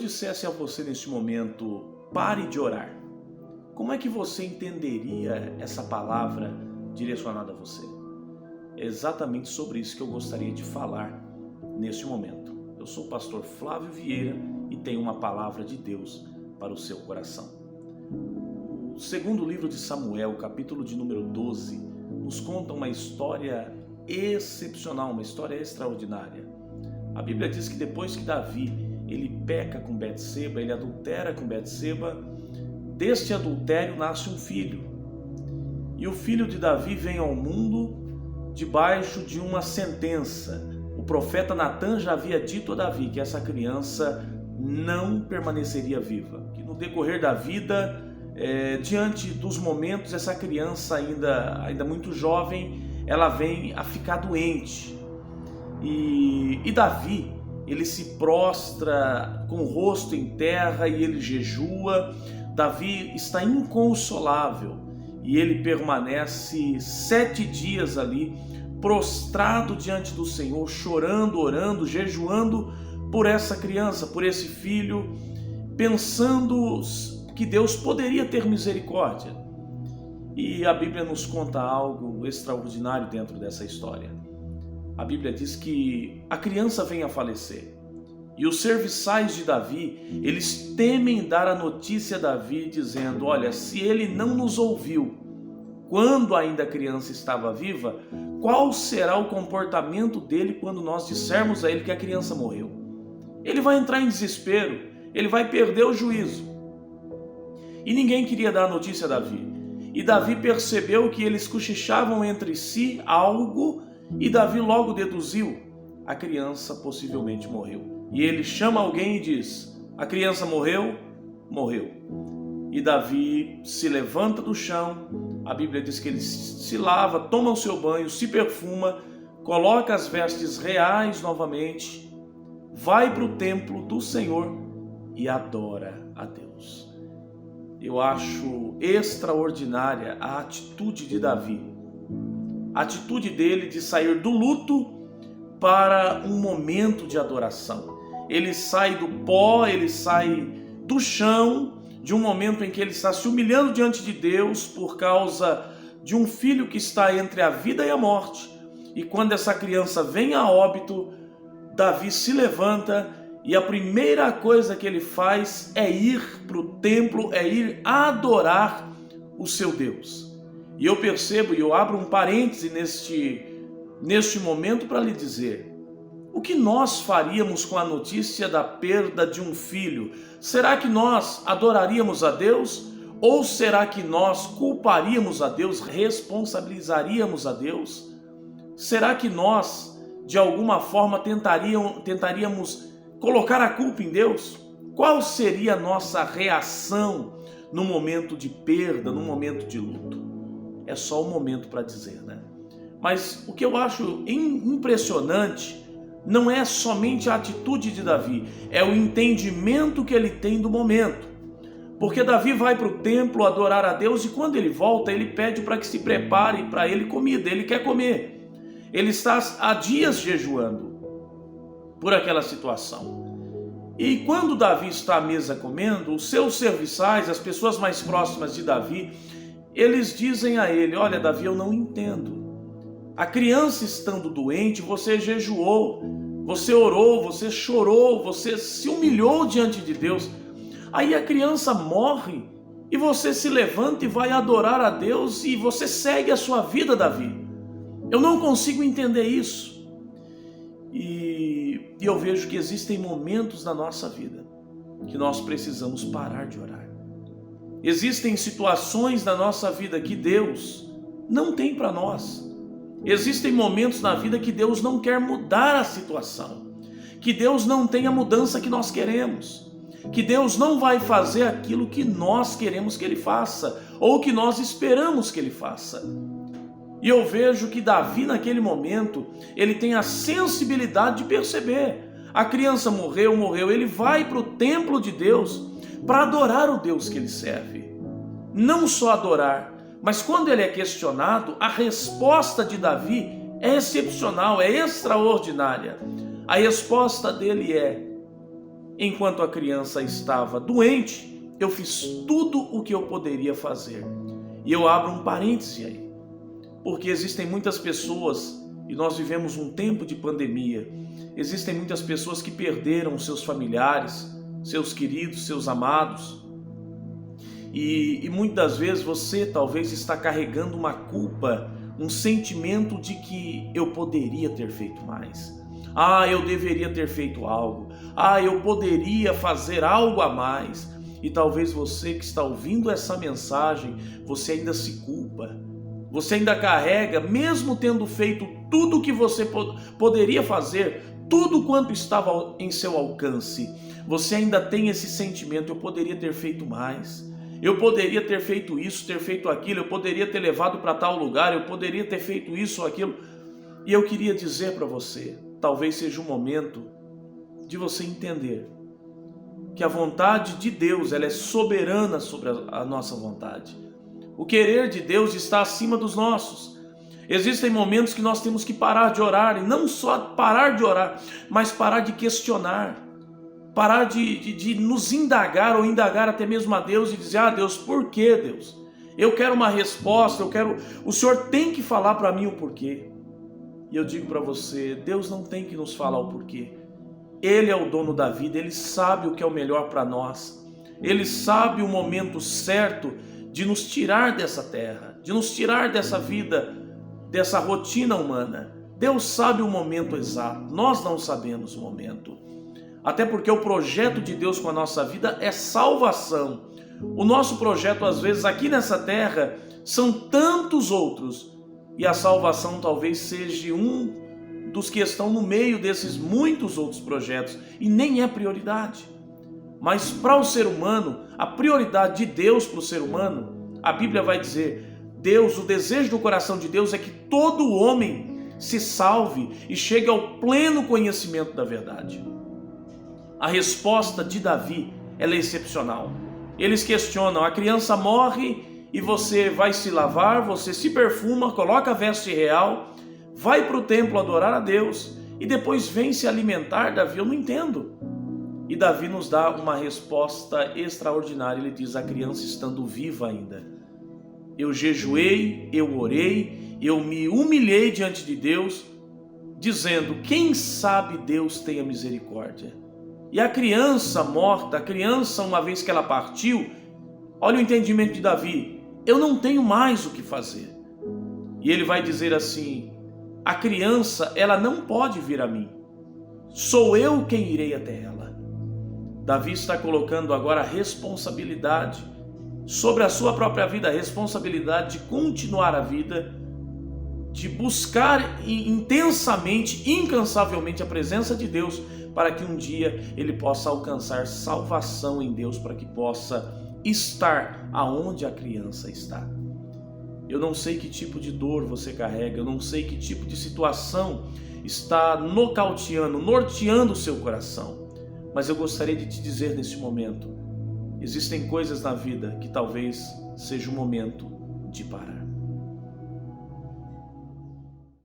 dissesse a você neste momento, pare de orar, como é que você entenderia essa palavra direcionada a você? É exatamente sobre isso que eu gostaria de falar neste momento. Eu sou o pastor Flávio Vieira e tenho uma palavra de Deus para o seu coração. O segundo livro de Samuel, capítulo de número 12, nos conta uma história excepcional, uma história extraordinária. A Bíblia diz que depois que Davi ele peca com Betseba, ele adultera com Betseba, deste adultério nasce um filho. E o filho de Davi vem ao mundo debaixo de uma sentença. O profeta Natã já havia dito a Davi que essa criança não permaneceria viva, que no decorrer da vida, diante dos momentos, essa criança ainda muito jovem, ela vem a ficar doente. E Davi, ele se prostra com o rosto em terra e ele jejua. Davi está inconsolável e ele permanece 7 dias ali, prostrado diante do Senhor, chorando, orando, jejuando por essa criança, por esse filho, pensando que Deus poderia ter misericórdia. E a Bíblia nos conta algo extraordinário dentro dessa história. A Bíblia diz que a criança vem a falecer. E os serviçais de Davi, eles temem dar a notícia a Davi, dizendo, olha, se ele não nos ouviu quando ainda a criança estava viva, qual será o comportamento dele quando nós dissermos a ele que a criança morreu? Ele vai entrar em desespero, ele vai perder o juízo. E ninguém queria dar a notícia a Davi. E Davi percebeu que eles cochichavam entre si algo, e Davi logo deduziu, a criança possivelmente morreu. E ele chama alguém e diz, a criança morreu? Morreu. E Davi se levanta do chão, a Bíblia diz que ele se lava, toma o seu banho, se perfuma, coloca as vestes reais novamente, vai para o templo do Senhor e adora a Deus. Eu acho extraordinária a atitude de Davi. A atitude dele de sair do luto para um momento de adoração. Ele sai do pó, ele sai do chão, de um momento em que ele está se humilhando diante de Deus por causa de um filho que está entre a vida e a morte. E quando essa criança vem a óbito, Davi se levanta e a primeira coisa que ele faz é ir para o templo, é ir adorar o seu Deus. E eu percebo, e eu abro um parêntese neste momento para lhe dizer, o que nós faríamos com a notícia da perda de um filho? Será que nós adoraríamos a Deus? Ou será que nós culparíamos a Deus, responsabilizaríamos a Deus? Será que nós, de alguma forma, tentaríamos colocar a culpa em Deus? Qual seria a nossa reação no momento de perda, no momento de luto? É só um momento para dizer, né? Mas o que eu acho impressionante não é somente a atitude de Davi, é o entendimento que ele tem do momento. Porque Davi vai para o templo adorar a Deus e quando ele volta, ele pede para que se prepare para ele comida, ele quer comer. Ele está há dias jejuando por aquela situação. E quando Davi está à mesa comendo, os seus serviçais, as pessoas mais próximas de Davi, eles dizem a ele, olha Davi, eu não entendo. A criança estando doente, você jejuou, você orou, você chorou, você se humilhou diante de Deus. Aí a criança morre e você se levanta e vai adorar a Deus e você segue a sua vida, Davi. Eu não consigo entender isso. E eu vejo que existem momentos na nossa vida que nós precisamos parar de orar. Existem situações na nossa vida que Deus não tem para nós. Existem momentos na vida que Deus não quer mudar a situação, que Deus não tem a mudança que nós queremos, que Deus não vai fazer aquilo que nós queremos que Ele faça, ou que nós esperamos que Ele faça. E eu vejo que Davi naquele momento, ele tem a sensibilidade de perceber, a criança morreu, ele vai para o templo de Deus para adorar o Deus que ele serve. Não só adorar, mas quando ele é questionado, a resposta de Davi é excepcional, é extraordinária. A resposta dele é: enquanto a criança estava doente, eu fiz tudo o que eu poderia fazer. E eu abro um parêntese aí, porque existem muitas pessoas, e nós vivemos um tempo de pandemia, existem muitas pessoas que perderam seus familiares, seus queridos, seus amados, e muitas vezes você talvez está carregando uma culpa, um sentimento de que eu poderia ter feito mais. Eu deveria ter feito algo. Eu poderia fazer algo a mais. E talvez você que está ouvindo essa mensagem, você ainda se culpa. Você ainda carrega, mesmo tendo feito tudo o que você poderia fazer, tudo quanto estava em seu alcance, você ainda tem esse sentimento: eu poderia ter feito mais. Eu poderia ter feito isso, ter feito aquilo, eu poderia ter levado para tal lugar, eu poderia ter feito isso ou aquilo. E eu queria dizer para você, talvez seja o momento de você entender que a vontade de Deus, ela é soberana sobre a nossa vontade. O querer de Deus está acima dos nossos. Existem momentos que nós temos que parar de orar, e não só parar de orar, mas parar de questionar, parar de nos indagar ou indagar até mesmo a Deus e dizer: Deus, por que, Deus? Eu quero uma resposta, o Senhor tem que falar para mim o porquê. E eu digo para você, Deus não tem que nos falar o porquê. Ele é o dono da vida, Ele sabe o que é o melhor para nós. Ele sabe o momento certo de nos tirar dessa terra, de nos tirar dessa vida, dessa rotina humana. Deus sabe o momento exato, nós não sabemos o momento. Até porque o projeto de Deus com a nossa vida é salvação. O nosso projeto, às vezes, aqui nessa terra, são tantos outros. E a salvação talvez seja um dos que estão no meio desses muitos outros projetos. E nem é prioridade. Mas para o ser humano, a prioridade de Deus para o ser humano, a Bíblia vai dizer, Deus, o desejo do coração de Deus é que todo homem se salve e chegue ao pleno conhecimento da verdade. A resposta de Davi, ela é excepcional. Eles questionam: a criança morre e você vai se lavar, você se perfuma, coloca a veste real, vai para o templo adorar a Deus e depois vem se alimentar, Davi? Eu não entendo. E Davi nos dá uma resposta extraordinária. Ele diz: a criança estando viva ainda, eu jejuei, eu orei, eu me humilhei diante de Deus, dizendo: quem sabe Deus tenha misericórdia. E a criança morta, a criança, uma vez que ela partiu, olha o entendimento de Davi: eu não tenho mais o que fazer. E ele vai dizer assim: a criança, ela não pode vir a mim, sou eu quem irei até ela. Davi está colocando agora a responsabilidade sobre a sua própria vida, a responsabilidade de continuar a vida, de buscar intensamente, incansavelmente a presença de Deus, para que um dia ele possa alcançar salvação em Deus, para que possa estar aonde a criança está. Eu não sei que tipo de dor você carrega, eu não sei que tipo de situação está nocauteando, norteando o seu coração, mas eu gostaria de te dizer nesse momento: existem coisas na vida que talvez seja o momento de parar.